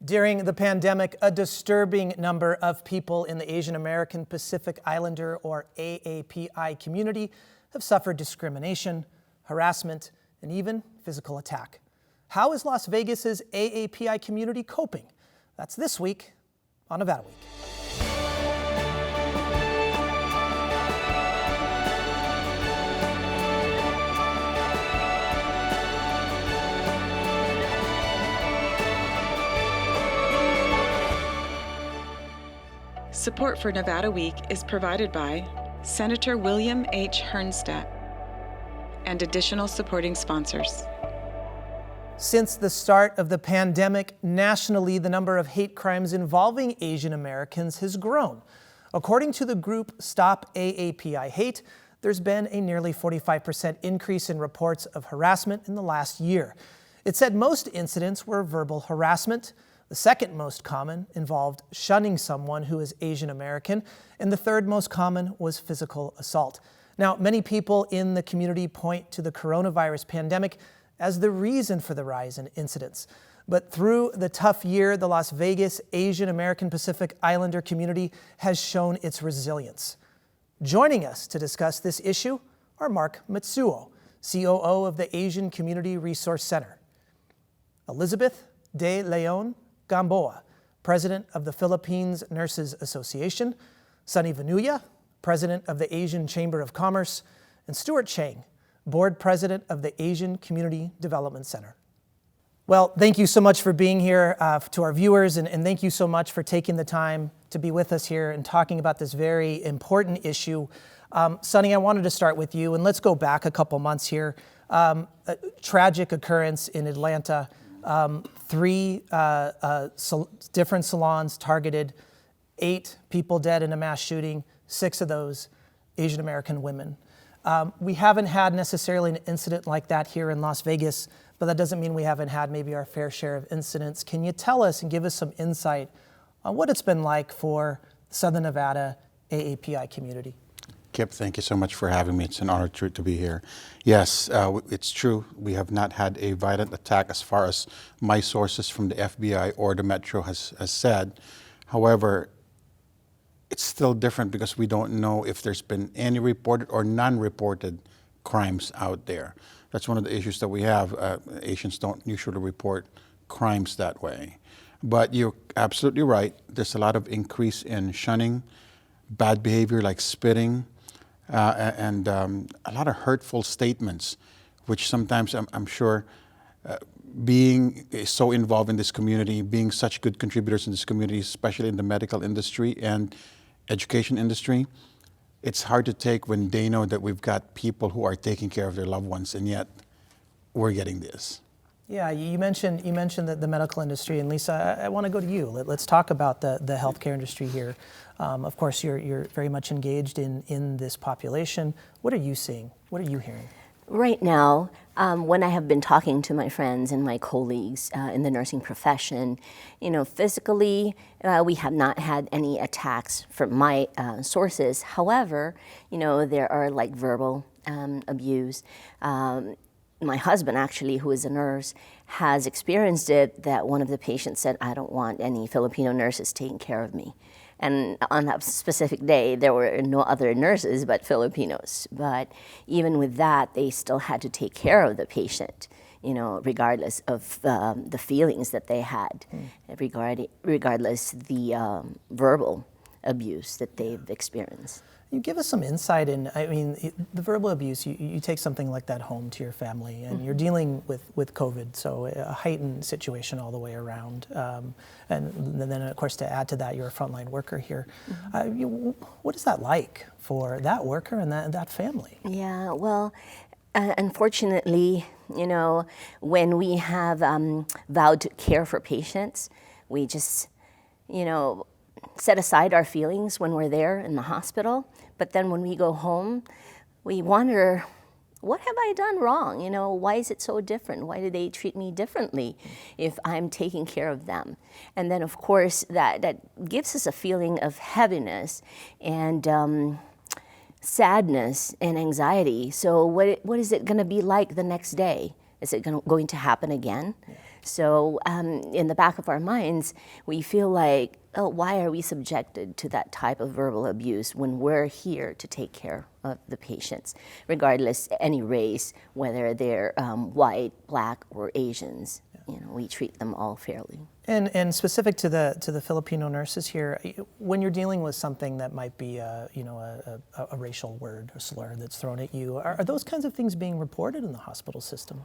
During the pandemic, a disturbing number of people in the Asian American Pacific Islander, or AAPI community, have suffered discrimination, harassment, and even physical attack. How is Las Vegas's AAPI community coping? That's this week on Nevada Week. Support for Nevada Week is provided by Senator William H. Hernstadt and additional supporting sponsors. Since the start of the pandemic, nationally, the number of hate crimes involving Asian Americans has grown. According to the group Stop AAPI Hate, there's been a nearly 45% increase in reports of harassment in the last year. It said most incidents were verbal harassment. The second most common involved shunning someone who is Asian American, and the third most common was physical assault. Now, many people in the community point to the coronavirus pandemic as the reason for the rise in incidents. But through the tough year, the Las Vegas Asian American Pacific Islander community has shown its resilience. Joining us to discuss this issue are Mark Matsuo, COO of the Asian Community Resource Center, Elizabeth De Leon Gamboa, President of the Philippines Nurses Association, Sunny Vanuya, President of the Asian Chamber of Commerce, and Stuart Chang, Board President of the Asian Community Development Center. Well, thank you so much for being here to our viewers, and thank you so much for taking the time to be with us here and talking about this very important issue. Sunny, I wanted to start with you, and let's go back a couple months here. A tragic occurrence in Atlanta. Three different salons targeted, 8 people dead in a mass shooting, 6 of those Asian American women. We haven't had necessarily an incident like that here in Las Vegas, but that doesn't mean we haven't had maybe our fair share of incidents. Can you tell us and give us some insight on what it's been like for the Southern Nevada AAPI community? Kip, thank you so much for having me. It's an honor to be here. Yes, it's true. We have not had a violent attack as far as my sources from the FBI or the Metro has said. However, it's still different because we don't know if there's been any reported or non-reported crimes out there. That's one of the issues that we have. Asians don't usually report crimes that way. But you're absolutely right. There's a lot of increase in shunning, bad behavior like spitting, and a lot of hurtful statements, which sometimes I'm sure being so involved in this community, being such good contributors in this community, especially in the medical industry and education industry, it's hard to take when they know that we've got people who are taking care of their loved ones, and yet we're getting this. Yeah, you mentioned the medical industry, and Lisa, I want to go to you. Let's talk about the healthcare industry here. Of course, you're very much engaged in this population. What are you seeing? What are you hearing? Right now, when I have been talking to my friends and my colleagues in the nursing profession, physically, we have not had any attacks from my sources. However, there are like verbal abuse. My husband, actually, who is a nurse, has experienced it, that one of the patients said, "I don't want any Filipino nurses taking care of me." And on that specific day, there were no other nurses but Filipinos. But even with that, they still had to take care of the patient, regardless of the feelings that they had, regardless the verbal abuse that they've experienced. You give us some insight in, the verbal abuse, you take something like that home to your family, and you're dealing with COVID, so a heightened situation all the way around. And then, of course, to add to that, you're a frontline worker here. What is that like for that worker and that family? Yeah, well, unfortunately, when we have vowed to care for patients, we just, set aside our feelings when we're there in the hospital. But then when we go home, we wonder, what have I done wrong? Why is it so different? Why do they treat me differently if I'm taking care of them? And then, of course, that gives us a feeling of heaviness and sadness and anxiety. So what is it going to be like the next day? Is it going to happen again? Yeah. So in the back of our minds, we feel like, oh, why are we subjected to that type of verbal abuse when we're here to take care of the patients, regardless any race, whether they're white, black, or Asians. You know, we treat them all fairly. And specific to the Filipino nurses here, when you're dealing with something that might be a racial word or slur that's thrown at you, are those kinds of things being reported in the hospital system?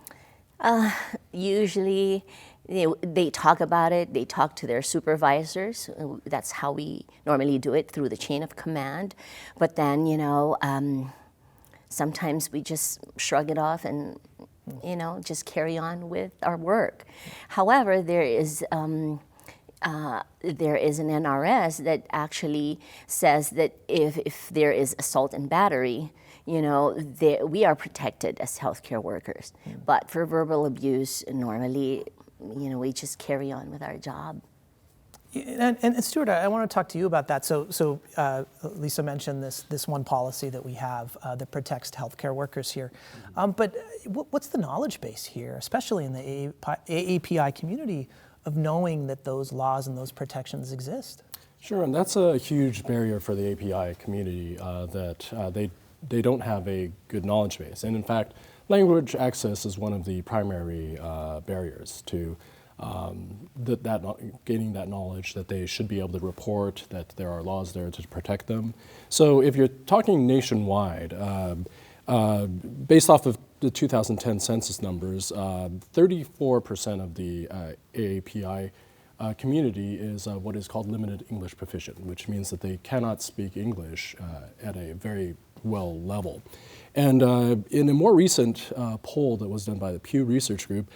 Usually, they talk about it. They talk to their supervisors. That's how we normally do it, through the chain of command. But then, sometimes we just shrug it off and, just carry on with our work. However, there is an NRS that actually says that if there is assault and battery, we are protected as healthcare workers. But for verbal abuse, normally, we just carry on with our job. And Stuart, I want to talk to you about that. So Lisa mentioned this one policy that we have that protects healthcare workers here. But what's the knowledge base here, especially in the AAPI community, of knowing that those laws and those protections exist? Sure, and that's a huge barrier for the API community, that they don't have a good knowledge base. And in fact, language access is one of the primary barriers to gaining that knowledge, that they should be able to report, that there are laws there to protect them. So if you're talking nationwide, based off of the 2010 census numbers, 34% of the AAPI community is what is called limited English proficient, which means that they cannot speak English at a very well level. And in a more recent poll that was done by the Pew Research Group,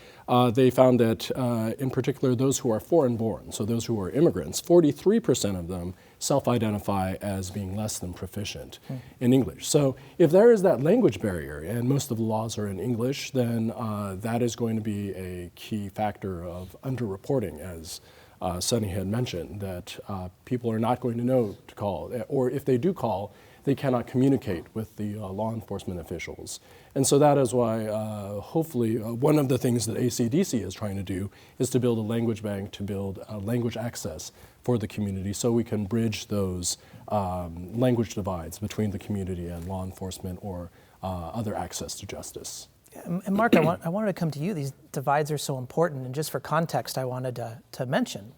they found that in particular those who are foreign born, so those who are immigrants, 43% of them self-identify as being less than proficient in English. So if there is that language barrier and most of the laws are in English, then that is going to be a key factor of underreporting, as Sunny had mentioned, that people are not going to know to call, or if they do call, they cannot communicate with the law enforcement officials. And so that is why, hopefully, one of the things that ACDC is trying to do is to build a language bank, to build language access for the community, so we can bridge those language divides between the community and law enforcement or other access to justice. And Mark, I wanted to come to you. These divides are so important, and just for context, I wanted to mention,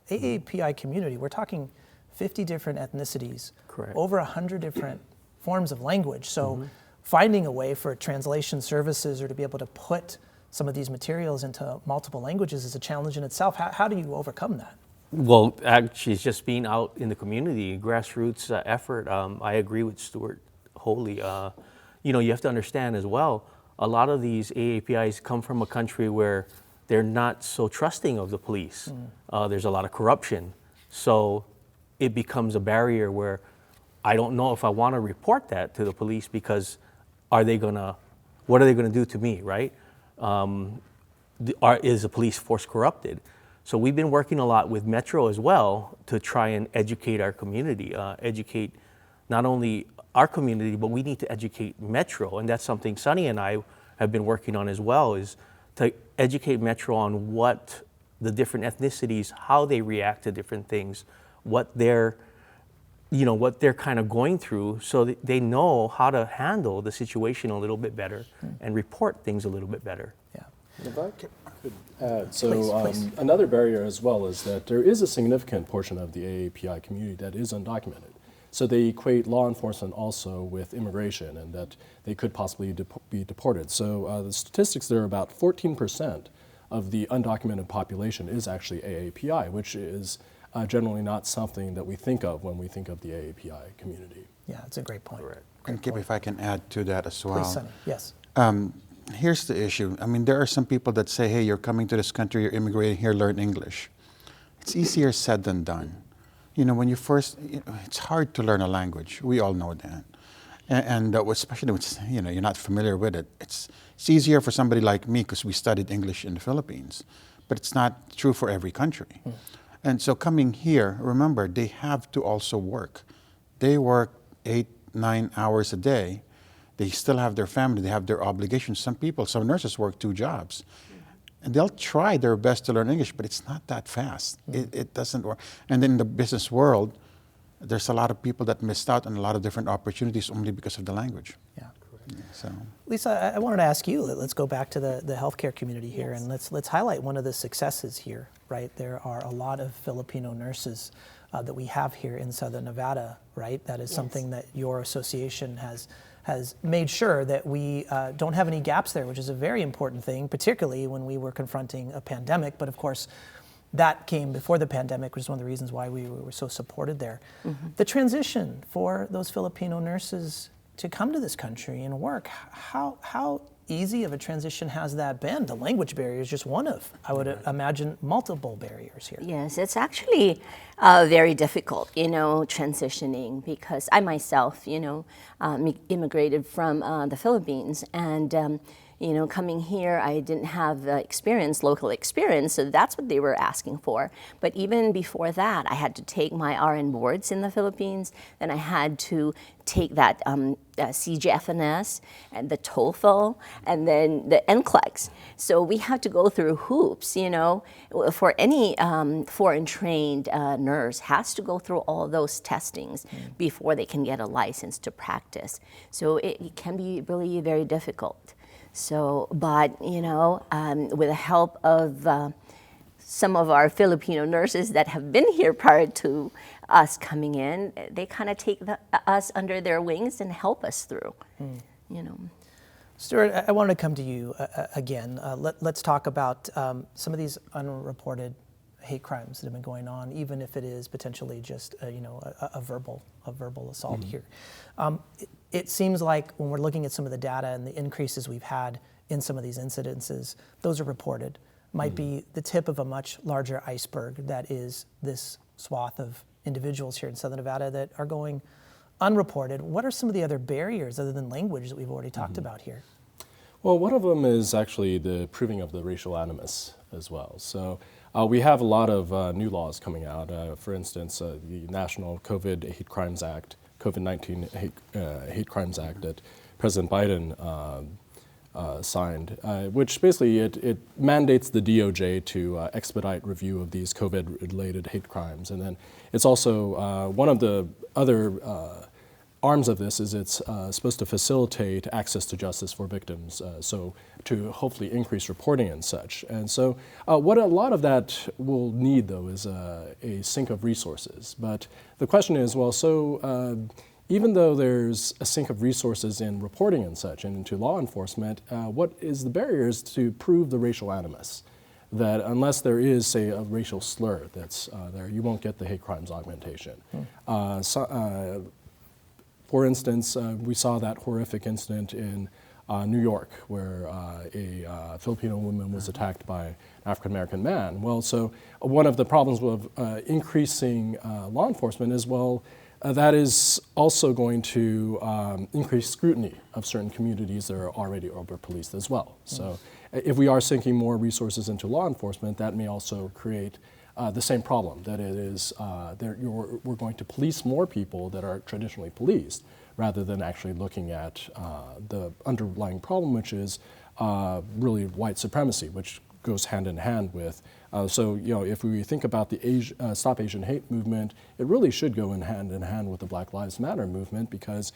AAPI community, we're talking 50 different ethnicities, correct, over 100 different forms of language. So finding a way for translation services or to be able to put some of these materials into multiple languages is a challenge in itself. How do you overcome that? Well, actually, it's just being out in the community, grassroots effort. I agree with Stuart wholly. You have to understand as well, a lot of these AAPIs come from a country where they're not so trusting of the police. There's a lot of corruption. So it becomes a barrier where I don't know if I want to report that to the police, because what are they gonna do to me, right? Is the police force corrupted? So we've been working a lot with Metro as well to try and educate our community, educate not only our community, but we need to educate Metro. And that's something Sunny and I have been working on as well, is to educate Metro on what the different ethnicities, how they react to different things, what they're kind of going through, so that they know how to handle the situation a little bit better and report things a little bit better. Yeah. If I could add, so Please. Another barrier as well is that there is a significant portion of the AAPI community that is undocumented. So they equate law enforcement also with immigration, and that they could possibly be deported. So the statistics there are about 14% of the undocumented population is actually AAPI, which is generally not something that we think of when we think of the AAPI community. Yeah, that's a great point. Correct. And Kip, if I can add to that as well. Please, Sunny. Yes. Here's the issue. I mean, there are some people that say, hey, you're coming to this country, you're immigrating here, learn English. It's easier said than done. When you first, it's hard to learn a language. We all know that. And especially when you're not familiar with it. It's easier for somebody like me, because we studied English in the Philippines. But it's not true for every country. And so coming here, remember, they have to also work. They work 8-9 hours a day. They still have their family, they have their obligations. Some nurses work 2 jobs. And they'll try their best to learn English, but it's not that fast. It doesn't work. And then in the business world, there's a lot of people that missed out on a lot of different opportunities only because of the language. Yeah. So, Lisa, I wanted to ask you, let's go back to the healthcare community here, and let's highlight one of the successes here, right? There are a lot of Filipino nurses that we have here in Southern Nevada, right? That is something that your association has made sure that we don't have any gaps there, which is a very important thing, particularly when we were confronting a pandemic. But of course, that came before the pandemic, which is one of the reasons why we were so supported there. The transition for those Filipino nurses to come to this country and work, how easy of a transition has that been? The language barrier is just one of, I would imagine, multiple barriers here. Yes, it's actually very difficult, transitioning, because I myself, immigrated from the Philippines, and coming here, I didn't have local experience, so that's what they were asking for. But even before that, I had to take my RN boards in the Philippines, then I had to take that CGFNS and the TOEFL, and then the NCLEX. So we have to go through hoops, for any foreign-trained nurse has to go through all those testings before they can get a license to practice. So it can be really very difficult. So, but, with the help of some of our Filipino nurses that have been here prior to us coming in, they kind of take us under their wings and help us through, Stuart, I wanted to come to you again. Let's talk about some of these unreported hate crimes that have been going on, even if it is potentially just a verbal assault here. It seems like when we're looking at some of the data and the increases we've had in some of these incidences, those are reported. Might be the tip of a much larger iceberg that is this swath of individuals here in Southern Nevada that are going unreported. What are some of the other barriers other than language that we've already talked about here? Well, one of them is actually the proving of the racial animus as well. So we have a lot of new laws coming out. For instance, the National COVID Hate Crimes Act, COVID-19 Hate Crimes Act that President Biden signed, which basically it mandates the DOJ to expedite review of these COVID-related hate crimes. And then it's also one of the other arms of this is it's supposed to facilitate access to justice for victims, so to hopefully increase reporting and such. And so what a lot of that will need, though, is a sink of resources. But the question is, well, so even though there's a sink of resources in reporting and such and into law enforcement, what is the barriers to prove the racial animus? That unless there is, say, a racial slur that's there, you won't get the hate crimes augmentation. For instance, we saw that horrific incident in New York where a Filipino woman was attacked by an African-American man. Well, so one of the problems with increasing law enforcement is, well, that is also going to increase scrutiny of certain communities that are already over-policed as well. So if we are sinking more resources into law enforcement, that may also create the same problem, that it is we're going to police more people that are traditionally policed rather than actually looking at the underlying problem, which is really white supremacy, which goes hand in hand with. So if we think about the Stop Asian Hate movement, it really should go in hand with the Black Lives Matter movement, because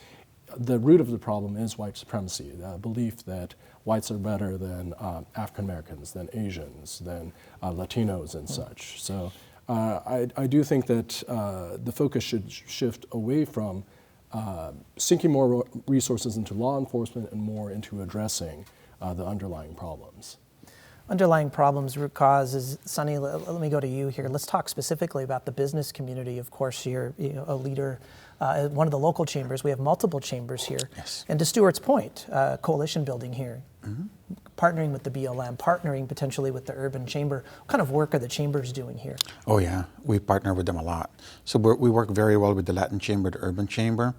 the root of the problem is white supremacy, the belief that whites are better than African Americans, than Asians, than Latinos and such. So I do think that the focus should shift away from sinking more resources into law enforcement and more into addressing the underlying problems. Underlying problems, root causes. Sonny, let me go to you here. Let's talk specifically about the business community. Of course, you're a leader at one of the local chambers. We have multiple chambers here. Yes. And to Stuart's point, coalition building here, partnering with the BLM, partnering potentially with the urban chamber. What kind of work are the chambers doing here? Oh yeah, we partner with them a lot. So we work very well with the Latin Chamber, the Urban Chamber.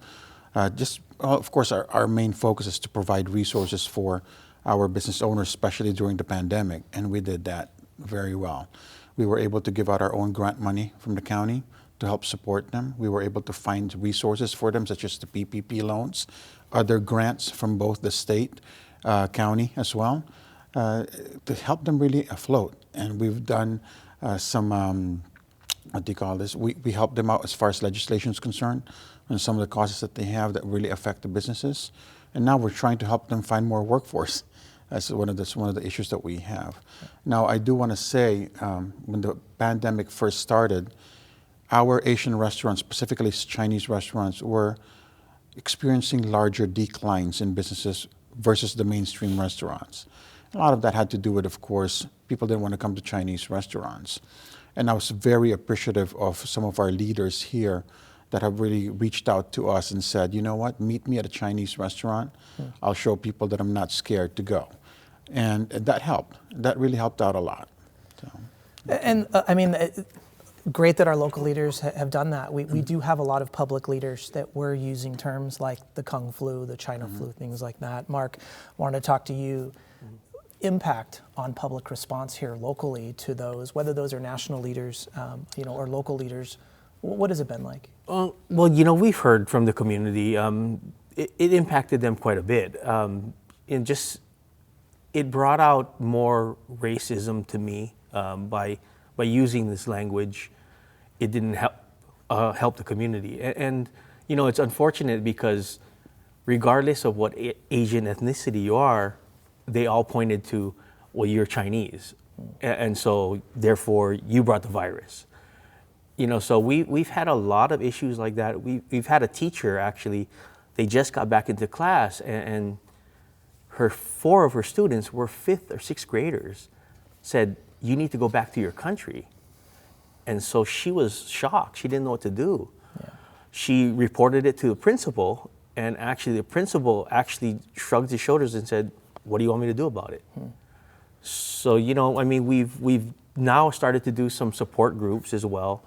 Of course, our main focus is to provide resources for our business owners, especially during the pandemic, and we did that very well. We were able to give out our own grant money from the county to help support them. We were able to find resources for them, such as the PPP loans, other grants from both the state, county as well. to help them really afloat. And we've done some, what do you call this? We help them out as far as legislation is concerned and some of the causes that they have that really affect the businesses. And now we're trying to help them find more workforce. That's one of the issues that we have. Now, I do want to say, when the pandemic first started, our Asian restaurants, specifically Chinese restaurants, were experiencing larger declines in businesses versus the mainstream restaurants. A lot of that had to do with, of course, people didn't want to come to Chinese restaurants. And I was very appreciative of some of our leaders here that have really reached out to us and said, you know what, meet me at a Chinese restaurant. I'll show people that I'm not scared to go. And that helped. That really helped out a lot. So. And I mean, great that our local leaders have done that. We do have a lot of public leaders that were using terms like the Kung flu, the China flu, things like that. Mark, I wanted to talk to you. Impact on public response here locally to those, whether those are national leaders, or local leaders. What has it been like? Well, we've heard from the community. It impacted them quite a bit. It brought out more racism to me by using this language. It didn't help the community, and it's unfortunate because regardless of what Asian ethnicity you are, they all pointed to, well, you're Chinese, and so therefore you brought the virus. So we've had a lot of issues like that. We've had a teacher actually, they just got back into class, and four of her students were 5th or 6th graders, said, you need to go back to your country. And so she was shocked. She didn't know what to do. Yeah. She reported it to the principal, and actually the principal actually shrugged his shoulders and said, what do you want me to do about it? So, we've now started to do some support groups as well,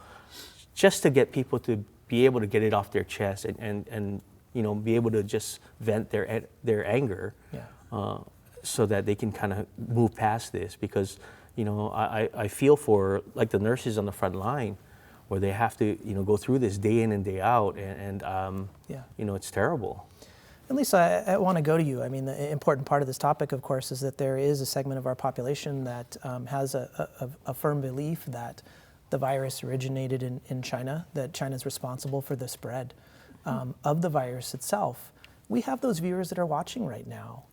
just to get people to be able to get it off their chest and be able to just vent their anger, so that they can kind of move past this. Because, I feel for like the nurses on the front line, where they have to, go through this day in and day out, and it's terrible. And Lisa, I want to go to you. I mean, the important part of this topic, of course, is that there is a segment of our population that has a firm belief that the virus originated in China, that China is responsible for the spread of the virus itself. We have those viewers that are watching right now.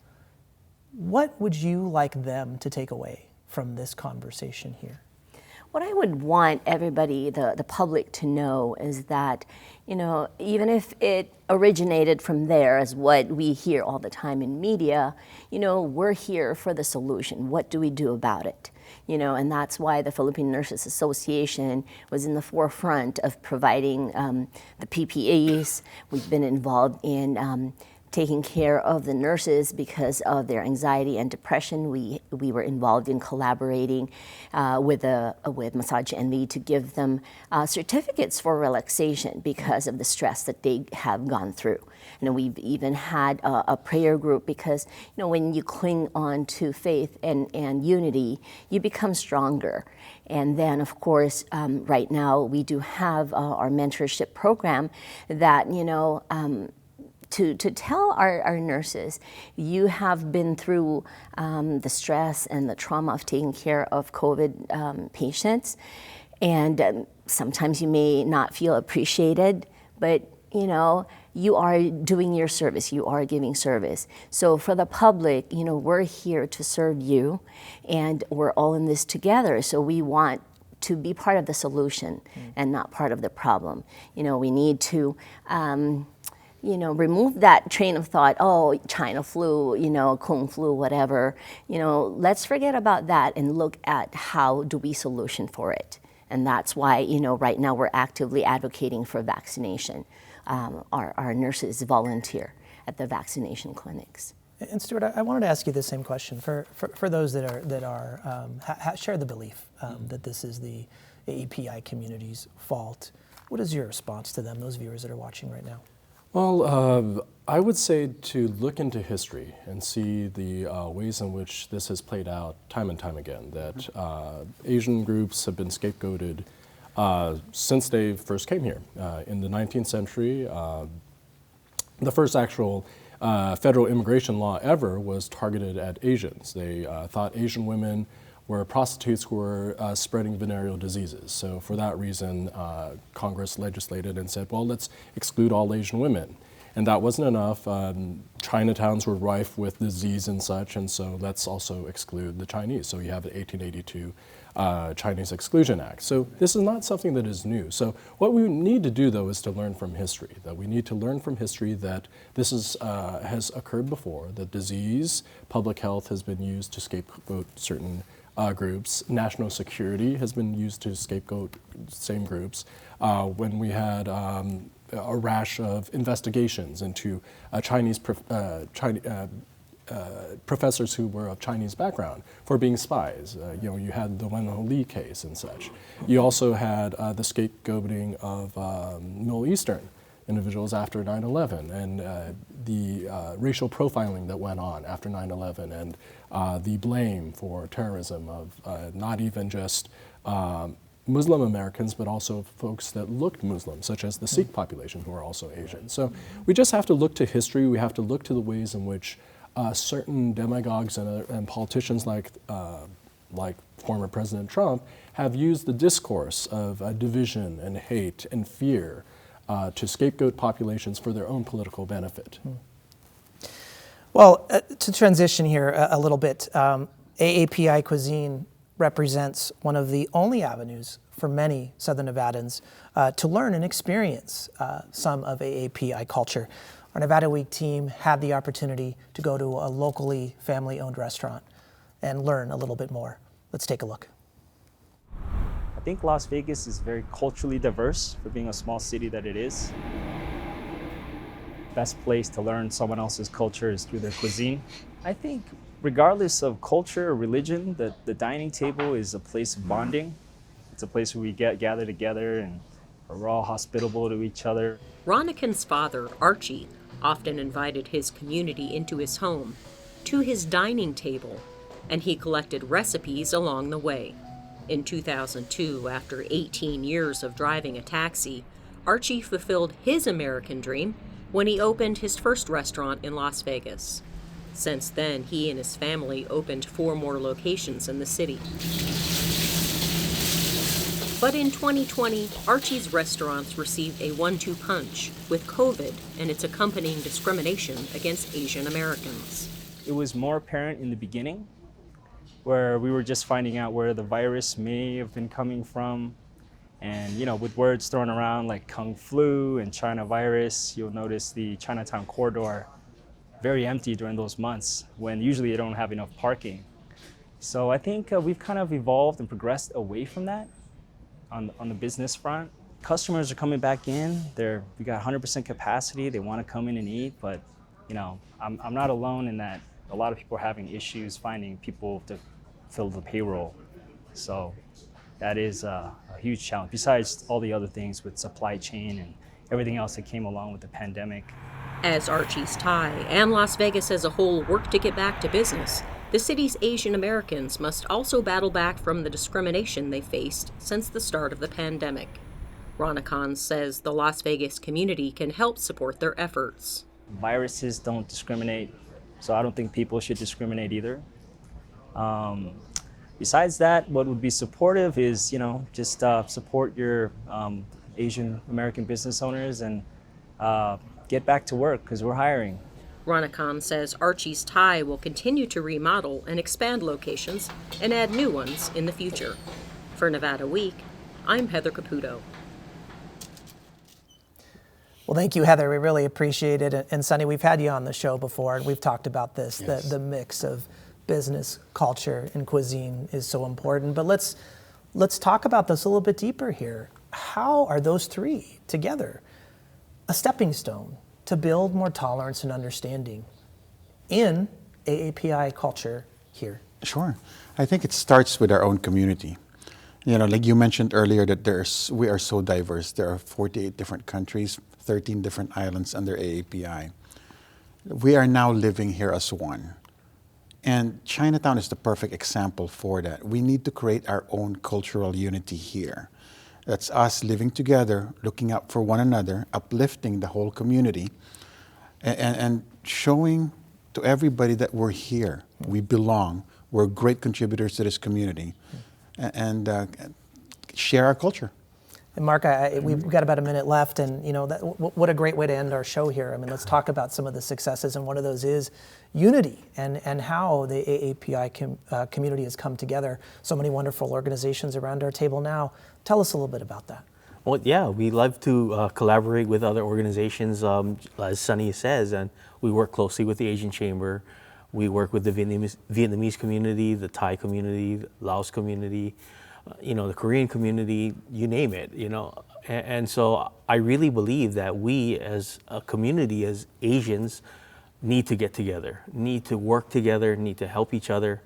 What would you like them to take away from this conversation here? What I would want everybody, the public, to know is that, even if it originated from there, as what we hear all the time in media, we're here for the solution. What do we do about it? And that's why the Philippine Nurses Association was in the forefront of providing the PPEs. We've been involved in taking care of the nurses because of their anxiety and depression. We were involved in collaborating with Massage Envy to give them certificates for relaxation because of the stress that they have gone through. And we've even had a prayer group because when you cling on to faith and unity, you become stronger. And then, of course, right now we do have our mentorship program that to tell our nurses, you have been through the stress and the trauma of taking care of COVID patients, and sometimes you may not feel appreciated, but you are doing your service, you are giving service. So for the public, we're here to serve you, and we're all in this together, so we want to be part of the solution and not part of the problem. We need to remove that train of thought, oh, China flu, Kung flu, whatever. Let's forget about that and look at how do we solution for it. And that's why, right now we're actively advocating for vaccination. Our nurses volunteer at the vaccination clinics. And Stuart, I wanted to ask you the same question for those that share the belief that this is the AAPI community's fault. What is your response to them, those viewers that are watching right now? Well, I would say to look into history and see the ways in which this has played out time and time again, that Asian groups have been scapegoated since they first came here. In the 19th century, the first actual federal immigration law ever was targeted at Asians. They thought Asian women were prostitutes who were spreading venereal diseases. So for that reason, Congress legislated and said, well, let's exclude all Asian women. And that wasn't enough. Chinatowns were rife with disease and such, and so let's also exclude the Chinese. So you have the 1882 Chinese Exclusion Act. So this is not something that is new. So what we need to do, though, is to learn from history. That we need to learn from history that this has occurred before, that disease, public health has been used to scapegoat certain groups. National security has been used to scapegoat same groups. When we had a rash of investigations into professors who were of Chinese background for being spies. You had the Wen Li case and such. You also had the scapegoating of Middle Eastern individuals after 9/11 and the racial profiling that went on after 9/11 and the blame for terrorism of not even just Muslim Americans, but also folks that looked Muslim, such as the Sikh population, who are also Asian. So we just have to look to history. We have to look to the ways in which certain demagogues and politicians like former President Trump have used the discourse of division and hate and fear to scapegoat populations for their own political benefit. Well, to transition here a little bit, AAPI cuisine represents one of the only avenues for many Southern Nevadans to learn and experience some of AAPI culture. Our Nevada Week team had the opportunity to go to a locally family-owned restaurant and learn a little bit more. Let's take a look. I think Las Vegas is very culturally diverse for being a small city that it is. Best place to learn someone else's culture is through their cuisine. I think regardless of culture or religion, the dining table is a place of bonding. It's a place where we gather together and we're all hospitable to each other. Ronican's father, Archie, often invited his community into his home, to his dining table, and he collected recipes along the way. In 2002, after 18 years of driving a taxi, Archie fulfilled his American dream when he opened his first restaurant in Las Vegas. Since then, he and his family opened 4 more locations in the city. But in 2020, Archie's restaurants received a 1-2 punch with COVID and its accompanying discrimination against Asian Americans. It was more apparent in the beginning, where we were just finding out where the virus may have been coming from. And with words thrown around like Kung Flu and China virus, you'll notice the Chinatown corridor very empty during those months when usually you don't have enough parking. So I think we've kind of evolved and progressed away from that on the business front. Customers are coming back in. We got 100% capacity. They want to come in and eat, but I'm not alone in that. A lot of people are having issues finding people to fill the payroll. So that is a huge challenge, besides all the other things with supply chain and everything else that came along with the pandemic. As Archie's Thai and Las Vegas as a whole work to get back to business, the city's Asian Americans must also battle back from the discrimination they faced since the start of the pandemic. Ronican says the Las Vegas community can help support their efforts. Viruses don't discriminate, so I don't think people should discriminate either. Besides that, what would be supportive is, just support your Asian American business owners and get back to work because we're hiring. Ronican says Archie's Thai will continue to remodel and expand locations and add new ones in the future. For Nevada Week, I'm Heather Caputo. Well, thank you, Heather. We really appreciate it. And Sonny, we've had you on the show before, and we've talked about this. Yes. The mix of business, culture, and cuisine is so important. But let's talk about this a little bit deeper here. How are those three together a stepping stone to build more tolerance and understanding in AAPI culture here? Sure. I think it starts with our own community. Like you mentioned earlier that we are so diverse. There are 48 different countries, 13 different islands under AAPI. We are now living here as one. And Chinatown is the perfect example for that. We need to create our own cultural unity here. That's us living together, looking out for one another, uplifting the whole community. and showing to everybody that we're here, we belong, we're great contributors to this community, and share our culture. And Mark, we've got about a minute left, and what a great way to end our show here. I mean, let's talk about some of the successes, and one of those is unity and how the AAPI community has come together. So many wonderful organizations around our table now. Tell us a little bit about that. Well, yeah, we love to collaborate with other organizations, as Sunny says, and we work closely with the Asian Chamber. We work with the Vietnamese community, the Thai community, the Laos community, the Korean community, you name it, And so I really believe that we as a community, as Asians, need to get together, need to work together, need to help each other.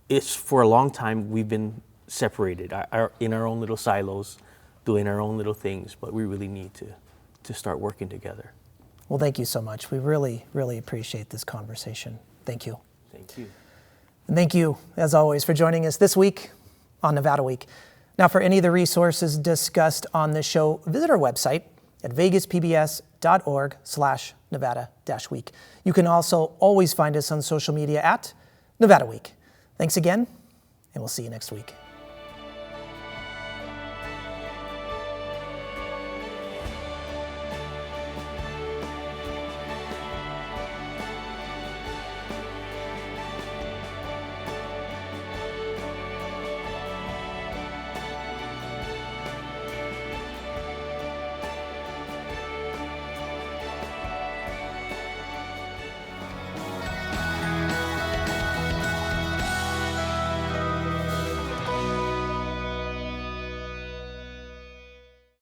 It's for a long time we've been separated in our own little silos, doing our own little things, but we really need to start working together. Well, thank you so much. We really, really appreciate this conversation. Thank you. Thank you. And thank you, as always, for joining us this week on Nevada Week. Now, for any of the resources discussed on this show, visit our website at vegaspbs.org/Nevada-Week. You can also always find us on social media at Nevada Week. Thanks again, and we'll see you next week.